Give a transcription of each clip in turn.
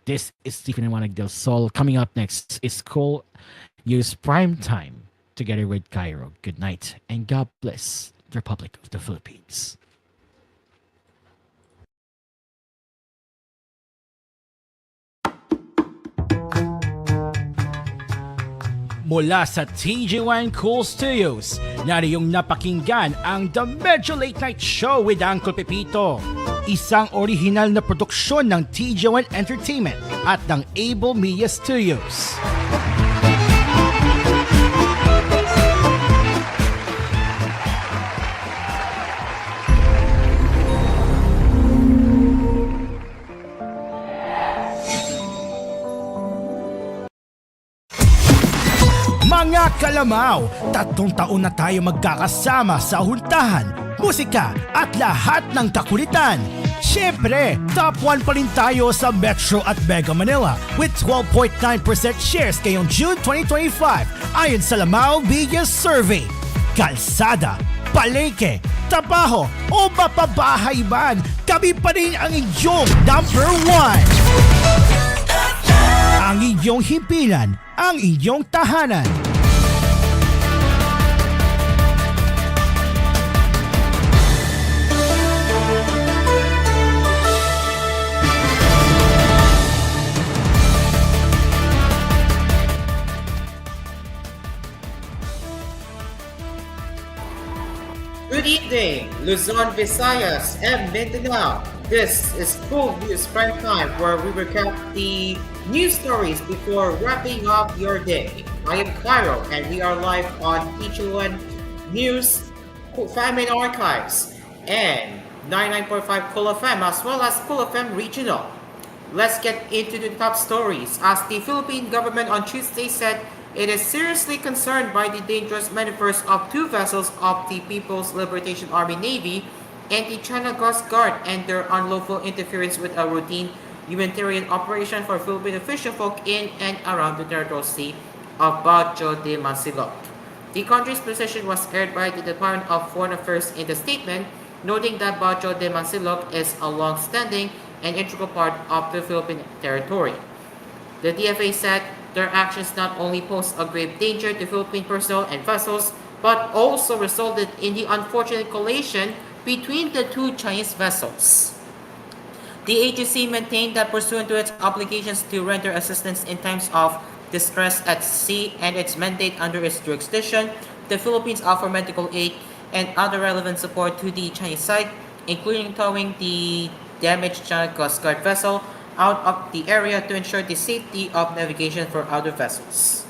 This is Stephen Iwanig del Sol. Coming up next is koolNews Primetime together with Cairo. Good night and God bless the Republic of the Philippines. Mula sa TG1 Cool Studios, nariyong napakinggan ang The Medyo Late Night Show with Uncle Pepito. Isang orihinal na produksyon ng TG1 Entertainment at ng Able Media Studios. Mga kalamaw, 3 taon na tayo magkakasama sa huntahan, musika at lahat ng kakulitan. Siyempre, top 1 pa rin tayo sa Metro at Mega Manila with 12.9% shares ngayong June 2025 ayon sa Lamao Media Survey. Kalsada, palengke, trabaho o mapabahay man, kami pa rin ang inyong number 1. Ang inyong himpilan, ang inyong tahanan. Good evening, Luzon, Visayas, and Mindanao. This is koolNews Primetime, where we recap the news stories before wrapping up your day. I am Cairo, and we are live on TG1 News, Famine Archives, and 99.5 Cool FM, as well as Cool FM Regional. Let's get into the top stories. As the Philippine government on Tuesday said, it is seriously concerned by the dangerous maneuvers of 2 vessels of the People's Liberation Army Navy and the China Coast Guard and their unlawful interference with a routine humanitarian operation for Philippine fisherfolk in and around the territorial sea of Bajo de Masinloc. The country's position was aired by the Department of Foreign Affairs in the statement, noting that Bajo de Masinloc is a long-standing and integral part of the Philippine territory. The DFA said their actions not only pose a grave danger to Philippine personnel and vessels, but also resulted in the unfortunate collision between the 2 Chinese vessels. The agency maintained that pursuant to its obligations to render assistance in times of distress at sea and its mandate under its jurisdiction, the Philippines offer medical aid and other relevant support to the Chinese side, including towing the damaged China Coast Guard vessel out of the area to ensure the safety of navigation for other vessels.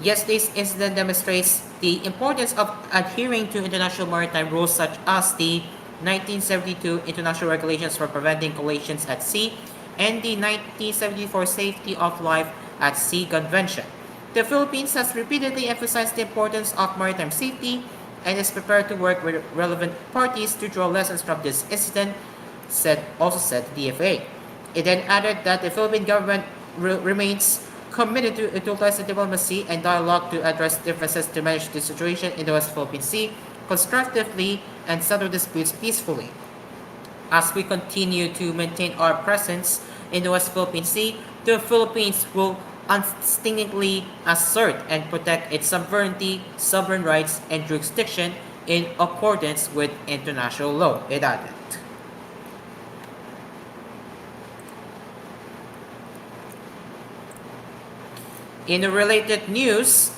Yesterday's incident demonstrates the importance of adhering to international maritime rules such as the 1972 International Regulations for Preventing Collisions at Sea and the 1974 Safety of Life at Sea Convention. The Philippines has repeatedly emphasized the importance of maritime safety and is prepared to work with relevant parties to draw lessons from this incident, said the DFA. It then added that the Philippine government remains committed to utilizing diplomacy and dialogue to address differences to manage the situation in the West Philippine Sea constructively and settle disputes peacefully. As we continue to maintain our presence in the West Philippine Sea, the Philippines will unstinkingly assert and protect its sovereignty, sovereign rights, and jurisdiction in accordance with international law, it added. In related news,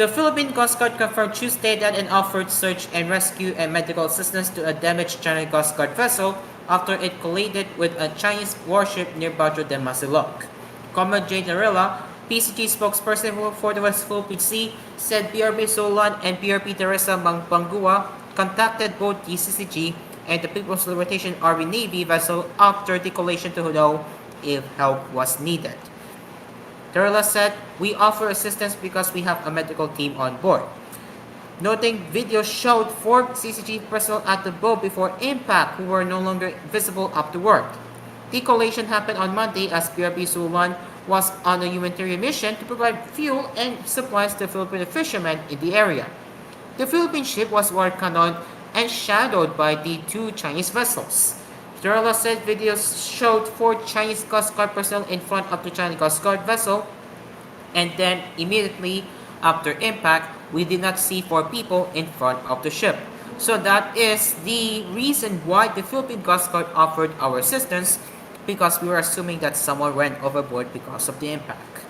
the Philippine Coast Guard confirmed Tuesday that it offered search and rescue and medical assistance to a damaged China Coast Guard vessel after it collided with a Chinese warship near Bajo de Masinloc. Commodore J. Narilla, PCG spokesperson for the West Philippine Sea, said BRP Solan and BRP Teresa Mangpangua contacted both the CCG and the People's Liberation Army Navy vessel after the collision to know if help was needed. Terrella said, "We offer assistance because we have a medical team on board." Noting video showed 4 CCG personnel at the boat before impact who were no longer visible up to work. The collision happened on Monday as BRP Sulan was on a humanitarian mission to provide fuel and supplies to Filipino fishermen in the area. The Philippine ship was water cannoned and shadowed by the 2 Chinese vessels. Torella said videos showed four Chinese Coast Guard personnel in front of the Chinese Coast Guard vessel, and then immediately after impact, we did not see four people in front of the ship. So that is the reason why the Philippine Coast Guard offered our assistance, because we were assuming that someone went overboard because of the impact.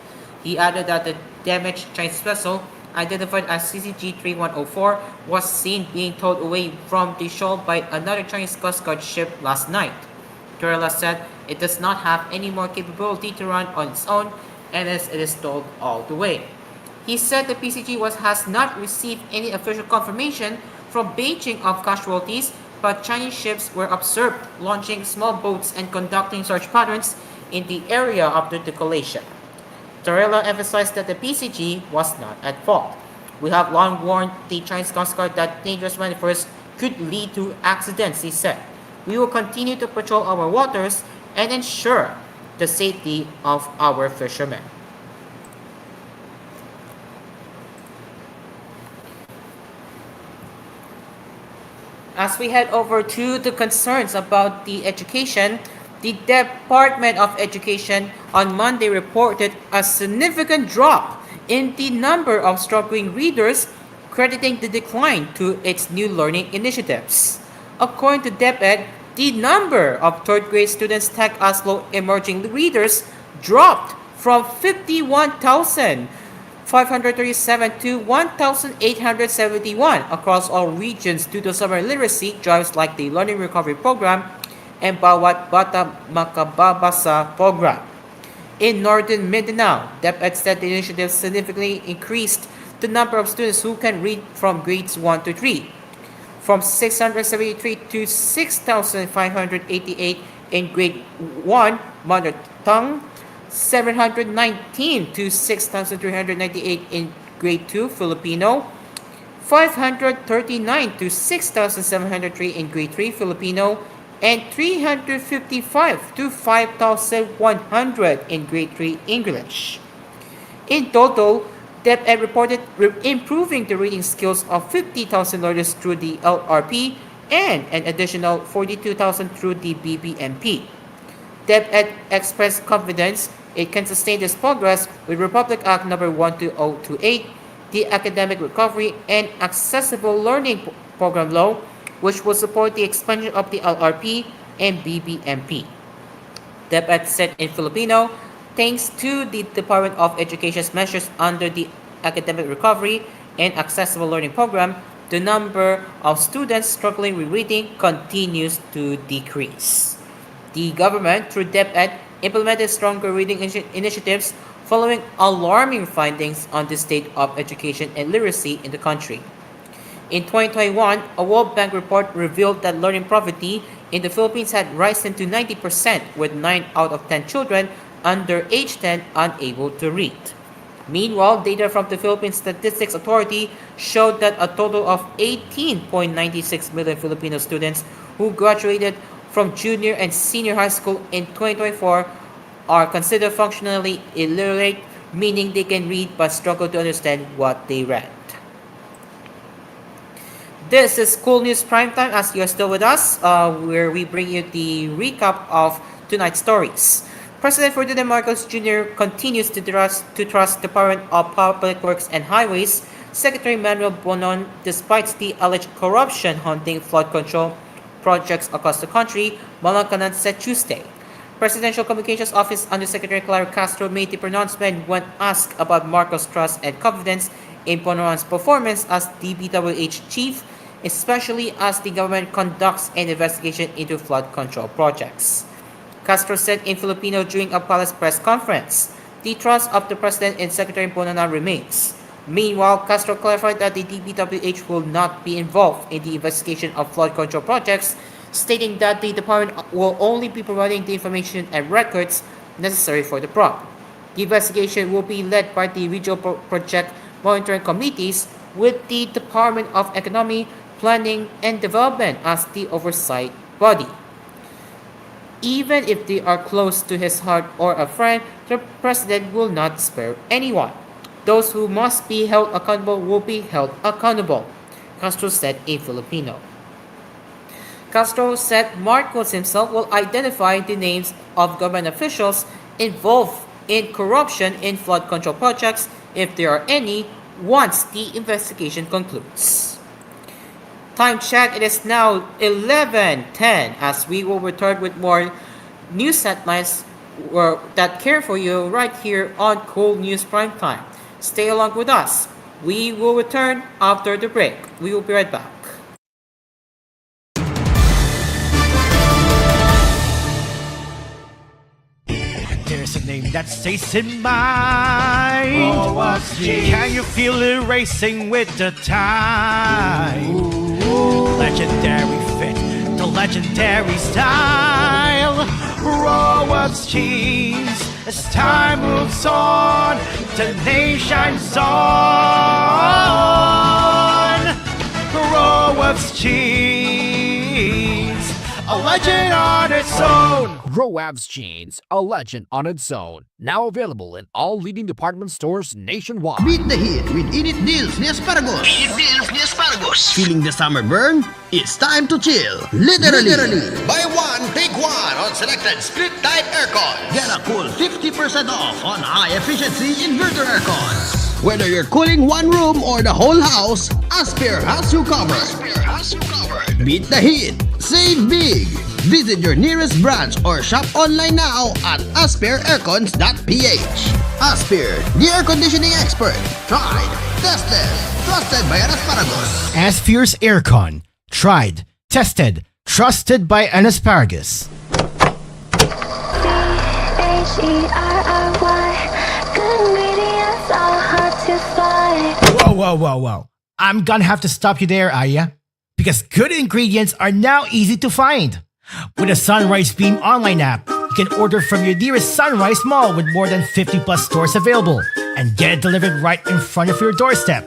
He added that the damaged Chinese vessel, identified as CCG 3104, was seen being towed away from the shoal by another Chinese Coast Guard ship last night. Torella said it does not have any more capability to run on its own, and as it is towed all the way. He said the PCG has not received any official confirmation from Beijing of casualties, but Chinese ships were observed launching small boats and conducting search patterns in the area after the collision. Torella emphasized that the PCG was not at fault. We have long warned the Chinese Coast Guard that dangerous maneuvers could lead to accidents, he said. We will continue to patrol our waters and ensure the safety of our fishermen. As we head over to the concerns about the education, the Department of Education on Monday reported a significant drop in the number of struggling readers, crediting the decline to its new learning initiatives. According to DepEd, the number of third grade students tagged as low emerging readers dropped from 51,537 to 1,871 across all regions due to summer literacy drives like the Learning Recovery Program and Bawat Bata Makababasa Program. In northern Mindanao, DepEd said the initiative significantly increased the number of students who can read from grades 1 to 3, from 673 to 6,588 in grade 1 mother tongue, 719 to 6,398 in grade 2 Filipino, 539 to 6,703 in grade 3 Filipino, and 355 to 5,100 in grade 3 English. In total, DepEd reported improving the reading skills of 50,000 learners through the LRP and an additional 42,000 through the BBMP. DepEd expressed confidence it can sustain this progress with Republic Act No. 12028, the Academic Recovery and Accessible Learning Program Law, which will support the expansion of the LRP and BBMP. DepEd said in Filipino, thanks to the Department of Education's measures under the Academic Recovery and Accessible Learning Program, the number of students struggling with reading continues to decrease. The government, through DepEd, implemented stronger reading initiatives following alarming findings on the state of education and literacy in the country. In 2021, a World Bank report revealed that learning poverty in the Philippines had risen to 90%, with 9 out of 10 children under age 10 unable to read. Meanwhile, data from the Philippine Statistics Authority showed that a total of 18.96 million Filipino students who graduated from junior and senior high school in 2024 are considered functionally illiterate, meaning they can read but struggle to understand what they read. This is koolNews Primetime, as you are still with us, where we bring you the recap of tonight's stories. President Ferdinand Marcos Jr. continues to trust Department of Public Works and Highways Secretary Manuel Bonon despite the alleged corruption haunting flood control projects across the country, Malangkanan said Tuesday. Presidential Communications Office Undersecretary Clara Castro made the pronouncement when asked about Marcos' trust and confidence in Bonoan's performance as DPWH chief, especially as the government conducts an investigation into flood control projects. Castro said in Filipino during a palace press conference, the trust of the President and Secretary Bonoan remains. Meanwhile, Castro clarified that the DPWH will not be involved in the investigation of flood control projects, stating that the department will only be providing the information and records necessary for the probe. The investigation will be led by the regional project monitoring committees with the Department of Economy, Planning and Development as the oversight body. Even if they are close to his heart or a friend, the President will not spare anyone. Those who must be held accountable will be held accountable, Castro said in Filipino. Castro said Marcos himself will identify the names of government officials involved in corruption in flood control projects, if there are any, once the investigation concludes. Time check, it is now 11:10 as we will return with more news headlines that care for you right here on koolNews Primetime. Stay along with us. We will return after the break. We will be right back. There's a name that stays in mind. Can you feel it racing with the time? Legendary fit, the legendary style. Rowas jeans. As time moves on, the nation's on. Rowas jeans. A legend on its own. Roab's Jeans, a legend on its own. Now available in all leading department stores nationwide. Beat the heat with Init Deals ni Asparagus. Init Deals ni Asparagus. Feeling the summer burn? It's time to chill. Literally. Buy one, take one on selected split-type aircon. Get a cool 50% off on high-efficiency inverter aircons. Whether you're cooling one room or the whole house, Aspire has you covered. Beat the heat. Save big. Visit your nearest branch or shop online now at aspireaircons.ph. Aspire, the air conditioning expert. Tried, tested, trusted by an Asparagus. Asphere's Aircon. Tried, tested, trusted by an Asparagus. Whoa. I'm gonna have to stop you there, Aya. Because good ingredients are now easy to find. With a Sunrise Beam online app, you can order from your nearest Sunrise Mall with more than 50 plus stores available and get it delivered right in front of your doorstep.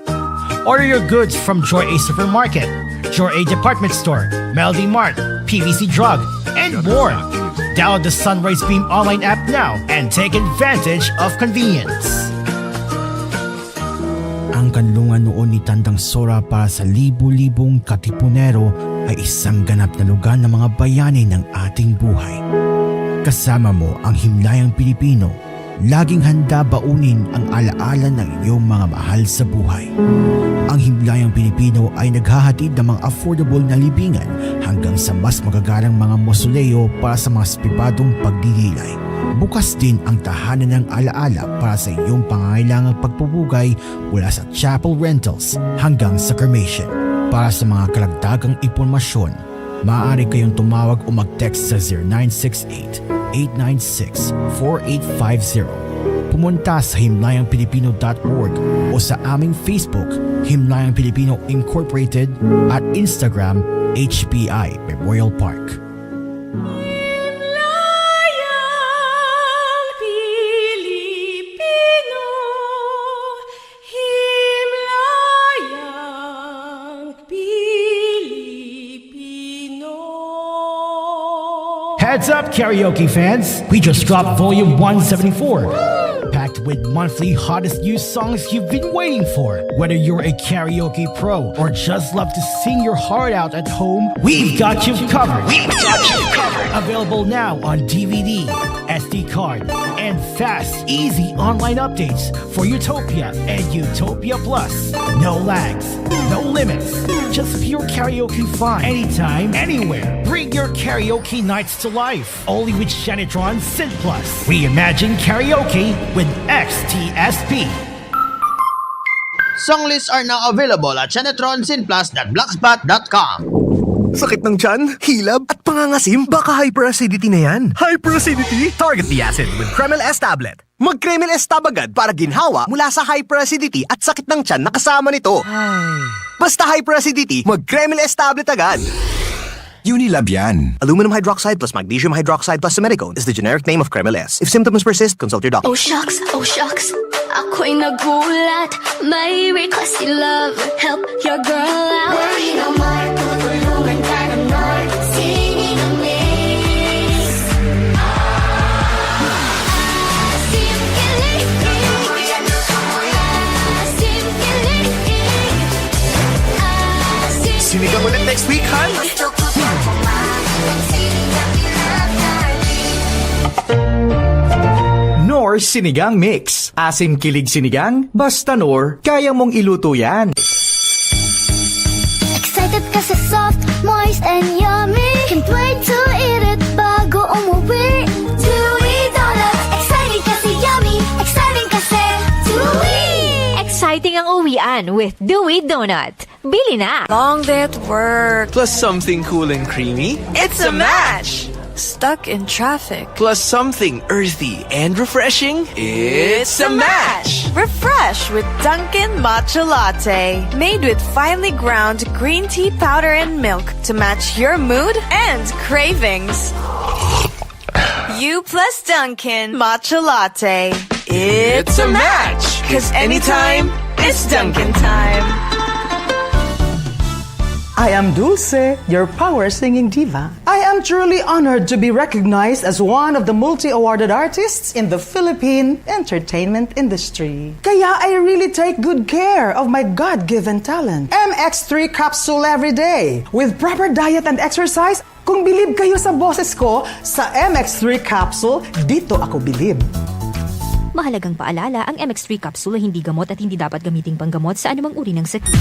Order your goods from Joy A Supermarket, Joy A Department Store, Melody Mart, PVC Drug, and more. Download the Sunrise Beam online app now and take advantage of convenience. Ang kanlungan noon ni Tandang Sora para sa libu-libong katipunero ay isang ganap na lugar ng mga bayani ng ating buhay. Kasama mo ang himlayang Pilipino, laging handa baunin ang alaala ng iyong mga mahal sa buhay. Ang himlayang Pilipino ay naghahatid ng mga affordable na libingan hanggang sa mas magagarang mga mausoleo para sa mga pribadong pagdidilay. Bukas din ang tahanan ng alaala para sa iyong pangangailangang pagpupugay mula sa chapel rentals hanggang sa cremation. Para sa mga karagdagang impormasyon, maaari kayong tumawag o mag-text sa 0968-896-4850. Pumunta sa himlayangpilipino.org o sa aming Facebook, Himlayang Pilipino Incorporated, at Instagram, HPI Memorial Park. Heads up, karaoke fans! We just dropped volume 174, packed with monthly hottest new songs you've been waiting for. Whether you're a karaoke pro or just love to sing your heart out at home, we've got you covered. Available now on DVD, SD card, and fast, easy online updates for Utopia and Utopia Plus. No lags, no limits, just pure karaoke fun. Anytime, anywhere. Bring your karaoke nights to life. Only with Shanitron Synth Plus. Reimagine karaoke with XTSP. Song lists are now available at shanetronsinplus.blogspot.com. Sakit ng tiyan, hilab, at pangangasim? Baka hyperacidity na yan. Hyperacidity? Target the acid with Kremel S tablet. Mag-Kremel S tab agad para ginhawa mula sa hyperacidity at sakit ng tiyan na kasama nito. Basta hyperacidity, mag-Kremel S tablet agad. Unilab yan. Aluminum hydroxide plus magnesium hydroxide plus silicone is the generic name of Kremel S. If symptoms persist, consult your doctor. Oh shucks, ako'y nagulat. May request si love, help your girl out. Worry no more, tutulungan ka ng Lord. Singing a mix. Sinigang ulit next week, Han? or sinigang mix. Asim kilig sinigang? Basta Nor, kaya mong iluto yan. Excited kasi soft, moist, and yummy. Can't wait to eat it bago umuwi. Chewy donuts, exciting kasi yummy. Exciting kasi chewy. Exciting ang uwian with Dewy Donut. Bili na! Long day at work. Plus something cool and creamy. It's a match! Stuck in traffic. Plus something earthy and refreshing. It's a match! Refresh with Dunkin' Matcha Latte. Made with finely ground green tea powder and milk to match your mood and cravings. You plus Dunkin' Matcha Latte. It's a match! Cause anytime, it's Dunkin' time. I am Dulce, your power singing diva. I am truly honored to be recognized as one of the multi-awarded artists in the Philippine entertainment industry. Kaya I really take good care of my God-given talent. MX3 capsule every day. With proper diet and exercise, kung bilib kayo sa boses ko, sa MX3 capsule, dito ako bilib. Mahalagang paalala, ang MX3 capsule ay hindi gamot at hindi dapat gamiting panggamot sa anumang uri ng sakit.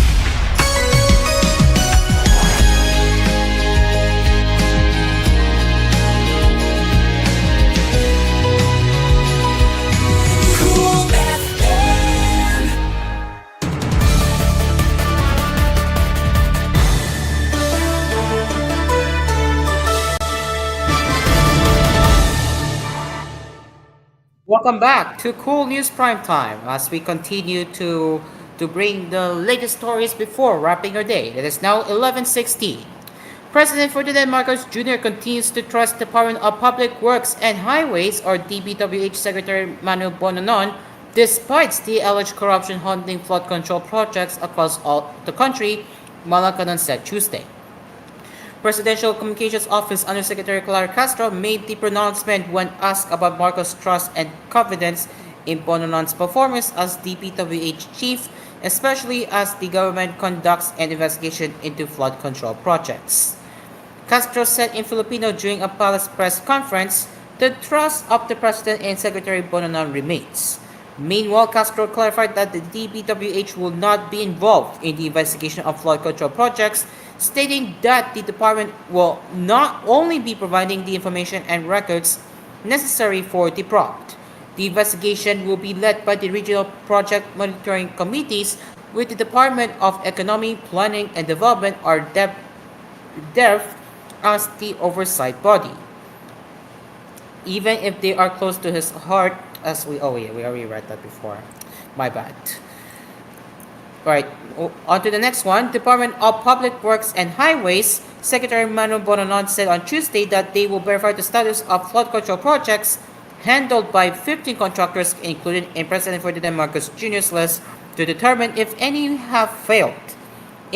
Welcome back to Cool News Primetime as we continue to bring the latest stories before wrapping our day. It is now 11:16. President Ferdinand Marcos Jr. continues to trust Department of Public Works and Highways or DPWH Secretary Manuel Bononon despite the alleged corruption haunting flood control projects across all the country, Malacanon said Tuesday. Presidential Communications Office Undersecretary Clara Castro made the pronouncement when asked about Marcos' trust and confidence in Bononon's performance as DPWH chief, especially as the government conducts an investigation into flood control projects. Castro said in Filipino during a palace press conference, the trust of the President and Secretary Bononon remains. Meanwhile, Castro clarified that the DPWH will not be involved in the investigation of flood control projects, stating that the department will not only be providing the information and records necessary for the project. The investigation will be led by the regional project monitoring committees with the Department of Economy, Planning and Development or DEV as the oversight body. Even if they are close to his heart, as we already read that before. My bad. Alright, on to the next one. Department of Public Works and Highways Secretary Manuel Bononon said on Tuesday that they will verify the status of flood control projects handled by 15 contractors included in President Ferdinand Marcos Jr.'s list to determine if any have failed.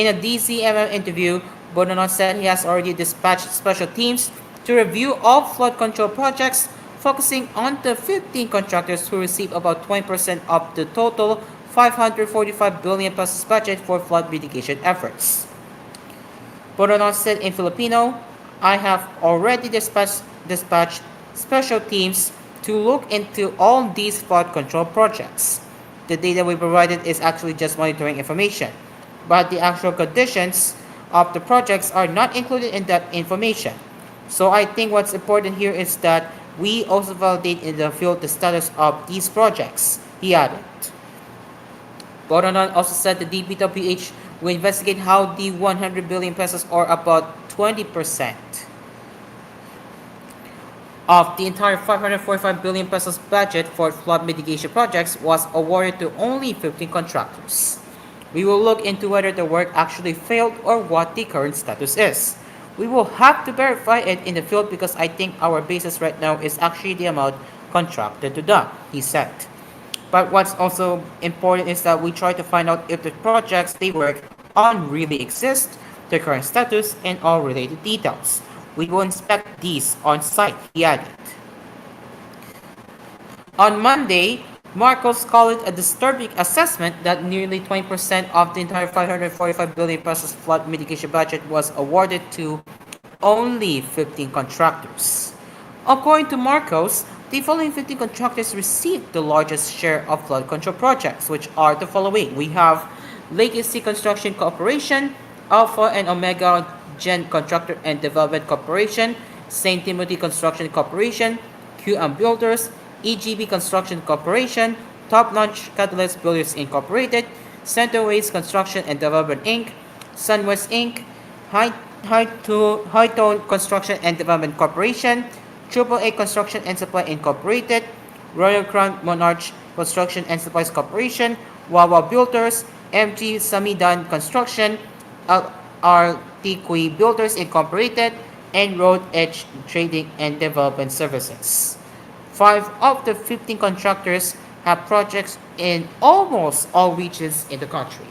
In a DZMM interview, Bononon said he has already dispatched special teams to review all flood control projects, focusing on the 15 contractors who receive about 20% of the total 545 billion pesos budget for flood mitigation efforts. Bononon said in Filipino, I have already dispatched special teams to look into all these flood control projects. The data we provided is actually just monitoring information, but the actual conditions of the projects are not included in that information. So I think what's important here is that we also validate in the field the status of these projects, he added. Bononon also said the DPWH will investigate how the 100 billion pesos or about 20% of the entire 545 billion pesos budget for flood mitigation projects was awarded to only 15 contractors. We will look into whether the work actually failed or what the current status is. We will have to verify it in the field because I think our basis right now is actually the amount contracted to done, he said. But what's also important is that we try to find out if the projects they work on really exist, their current status, and all related details. We will inspect these on site, he added. On Monday, Marcos called it a disturbing assessment that nearly 20% of the entire 545 billion pesos flood mitigation budget was awarded to only 15 contractors. According to Marcos, The following 15 contractors received the largest share of flood control projects, which are the following. We have Legacy Construction Corporation, Alpha and Omega Gen Contractor and Development Corporation, St. Timothy Construction Corporation, QM Builders, EGB Construction Corporation, Top Notch Catalyst Builders Incorporated, Centerways Construction and Development Inc., Sunwest Inc., High Tone Construction and Development Corporation, AAA Construction and Supply Incorporated, Royal Crown Monarch Construction and Supplies Corporation, Wawa Builders, MG Samidan Construction, RTQ Builders Incorporated, and Road Edge Trading and Development Services. 5 of the 15 contractors have projects in almost all regions in the country.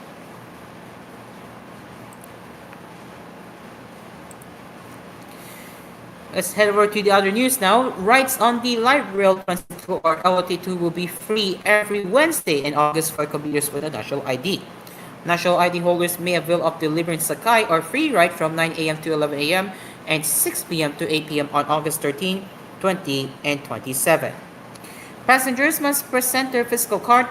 Let's head over to the other news now. Rides on the light rail transit or LRT2 will be free every Wednesday in August for commuters with a national ID. National ID holders may avail of the Libre Sakay or free ride from 9 a.m. to 11 a.m. and 6 p.m. to 8 p.m. on August 13, 20, and 27. Passengers must present their physical card,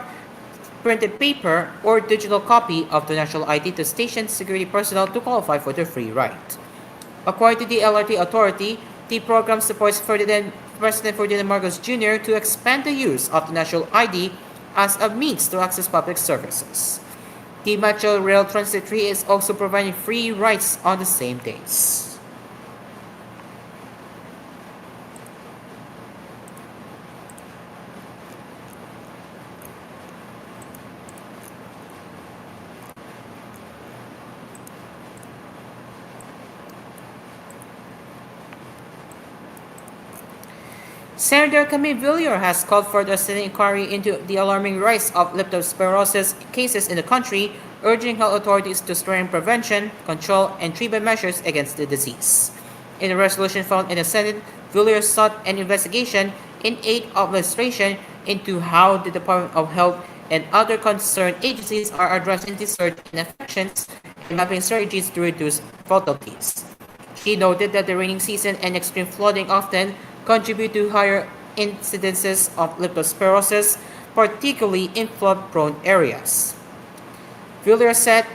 printed paper, or digital copy of the national ID to station security personnel to qualify for the free ride. According to the LRT Authority, the program supports President Ferdinand Marcos Jr. to expand the use of the national ID as a means to access public services. The Metro Rail Transit 3 is also providing free rides on the same days. Senator Camille Villar has called for the Senate inquiry into the alarming rise of leptospirosis cases in the country, urging health authorities to strengthen prevention, control, and treatment measures against the disease. In a resolution found in the Senate, Villar sought an investigation in aid of administration into how the Department of Health and other concerned agencies are addressing the surge in infections and mapping strategies to reduce fatalities. She noted that the rainy season and extreme flooding often contribute to higher incidences of leptospirosis, particularly in flood-prone areas. Villar said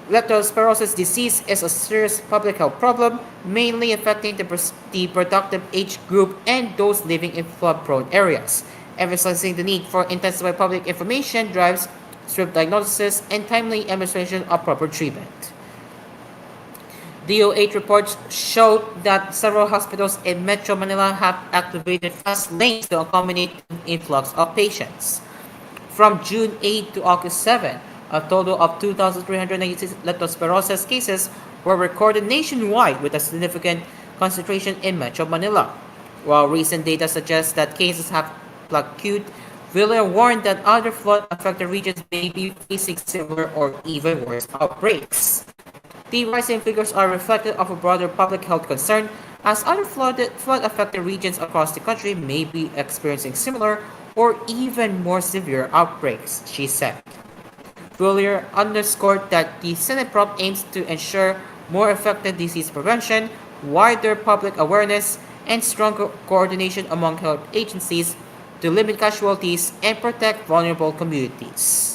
leptospirosis disease is a serious public health problem, mainly affecting the productive age group and those living in flood-prone areas, emphasizing the need for intensified public information drives, swift diagnosis, and timely administration of proper treatment. DOH reports showed that several hospitals in Metro Manila have activated fast lanes to accommodate the influx of patients. From June 8 to August 7, a total of 2,396 leptospirosis cases were recorded nationwide with a significant concentration in Metro Manila. While recent data suggests that cases have plateaued, Villar warned that other flood-affected regions may be facing similar or even worse outbreaks. The rising figures are reflective of a broader public health concern, as other flood-affected regions across the country may be experiencing similar or even more severe outbreaks, she said. Villar underscored that the Senate prop aims to ensure more effective disease prevention, wider public awareness, and stronger coordination among health agencies to limit casualties and protect vulnerable communities.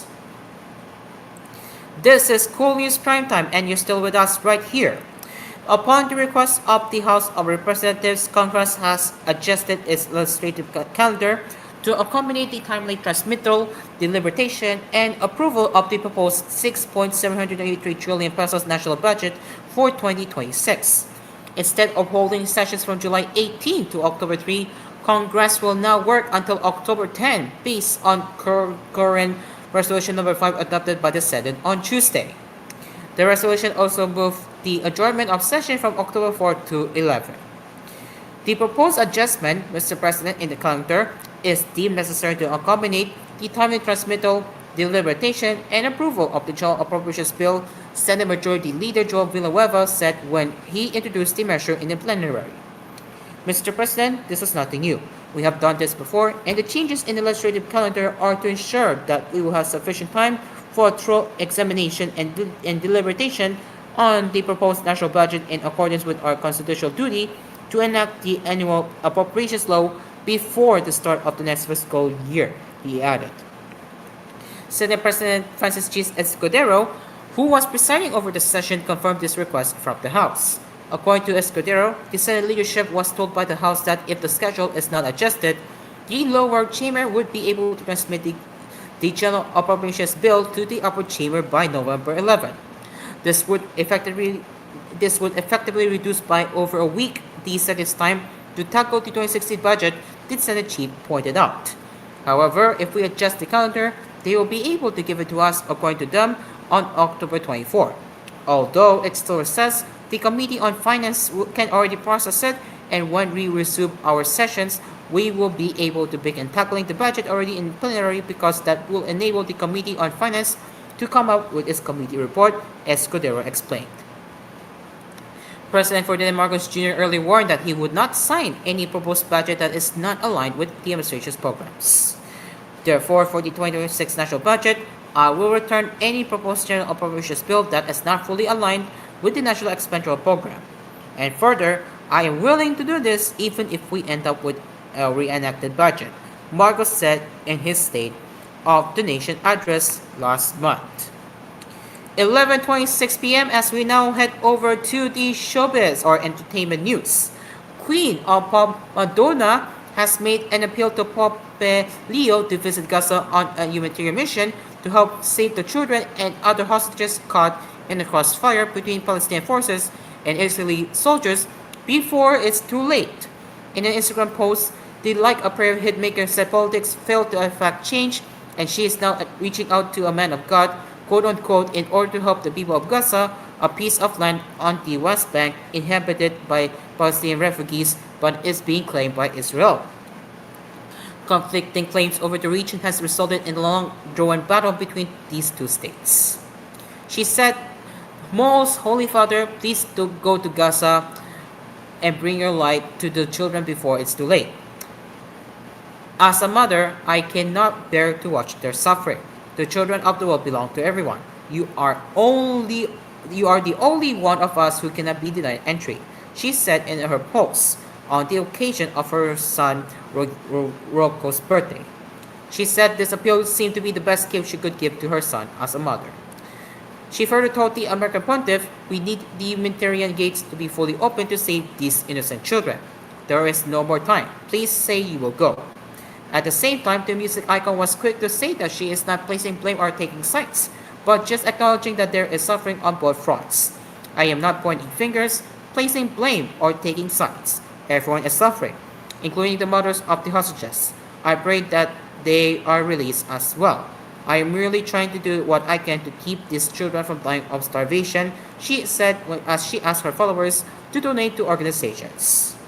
This is koolNews Primetime, and you're still with us right here. Upon the request of the House of Representatives, Congress has adjusted its legislative calendar to accommodate the timely transmittal, deliberatation, and approval of the proposed 6.783 trillion pesos national budget for 2026. Instead of holding sessions from July 18 to October 3, Congress will now work until October 10 based on current Resolution number 5 adopted by the Senate on Tuesday. The resolution also moved the adjournment of session from October 4 to 11. The proposed adjustment, Mr. President, in the calendar is deemed necessary to accommodate the timely transmittal, deliberation, and approval of the General Appropriations Bill, Senate Majority Leader Joel Villanueva said when he introduced the measure in the plenary. Mr. President, this is nothing new. We have done this before, and the changes in the legislative calendar are to ensure that we will have sufficient time for a thorough examination and deliberation on the proposed national budget in accordance with our constitutional duty to enact the annual appropriations law before the start of the next fiscal year, he added. Senate President Francis G. Escudero, who was presiding over the session, confirmed this request from the House. According to Escudero, the Senate leadership was told by the House that if the schedule is not adjusted, the lower chamber would be able to transmit the General Appropriations Bill to the upper chamber by November 11. This would effectively reduce by over a week the Senate's time to tackle the 2016 budget, the Senate chief pointed out. However, if we adjust the calendar, they will be able to give it to us, according to them, on October 24. Although it still says the Committee on Finance can already process it, and when we resume our sessions, we will be able to begin tackling the budget already in plenary because that will enable the Committee on Finance to come up with its committee report, Escudero explained. President Ferdinand Marcos Jr. earlier warned that he would not sign any proposed budget that is not aligned with the administration's programs. Therefore, for the 2026 national budget, I will return any proposed general appropriations bill that is not fully aligned with the National Expenditure Program. And further, I am willing to do this even if we end up with a reenacted budget, Marcos said in his State of the Nation address last month. 11:26 p.m. as we now head over to the showbiz or entertainment news. Queen of Pop Madonna has made an appeal to Pope Leo to visit Gaza on a humanitarian mission to help save the children and other hostages caught in the crossfire between Palestinian forces and Israeli soldiers before it's too late. In an Instagram post, the Like a Prayer hitmaker said politics failed to affect change, and she is now reaching out to a man of God, quote unquote, in order to help the people of Gaza, a piece of land on the West Bank inhabited by Palestinian refugees but is being claimed by Israel. Conflicting claims over the region has resulted in a long-drawn battle between these two states. She said, "Most Holy Father, please go to Gaza and bring your light to the children before it's too late. As a mother, I cannot bear to watch their suffering. The children of the world belong to everyone. You are the only one of us who cannot be denied entry," she said in her post on the occasion of her son Rocco's birthday. She said this appeal seemed to be the best gift she could give to her son as a mother. She further told the American pontiff, "We need the humanitarian gates to be fully open to save these innocent children. There is no more time. Please say you will go." At the same time, the music icon was quick to say that she is not placing blame or taking sides, but just acknowledging that there is suffering on both fronts. "I am not pointing fingers, placing blame, or taking sides. Everyone is suffering, including the mothers of the hostages. I pray that they are released as well. I am merely trying to do what I can to keep these children from dying of starvation," she said as she asked her followers to donate to organizations.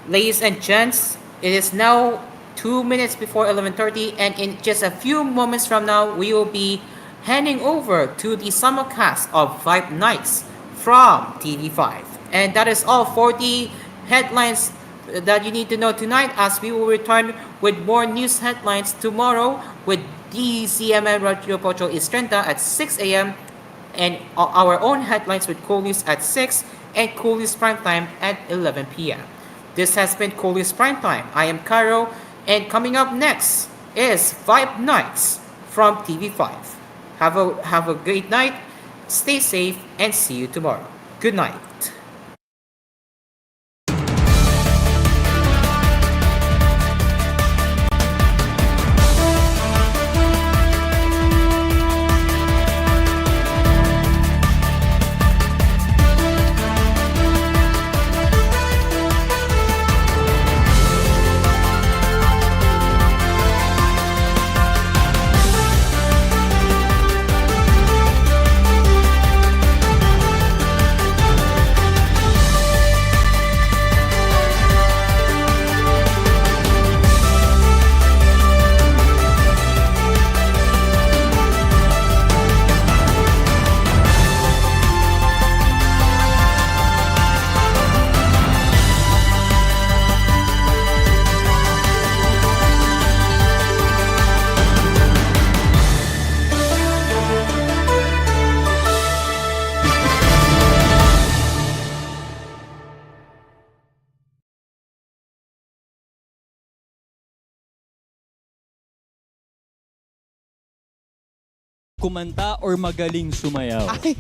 Ladies and gents, it is now 2 minutes before 11:30, and in just a few moments from now, we will be handing over to the simulcast of 5 Nights from TV5. And that is all for the headlines that you need to know tonight, as we will return with more news headlines tomorrow with DCMN Radio Pocho Istrenta at 6 a.m. and our own headlines with koolNews at 6 and koolNews Primetime at 11 p.m. This has been koolNews Primetime. I am Cairo, and coming up next is 5 Nights from TV5. Have a great night, stay safe, and see you tomorrow. Good night. kumanta or magaling sumayaw? Ay,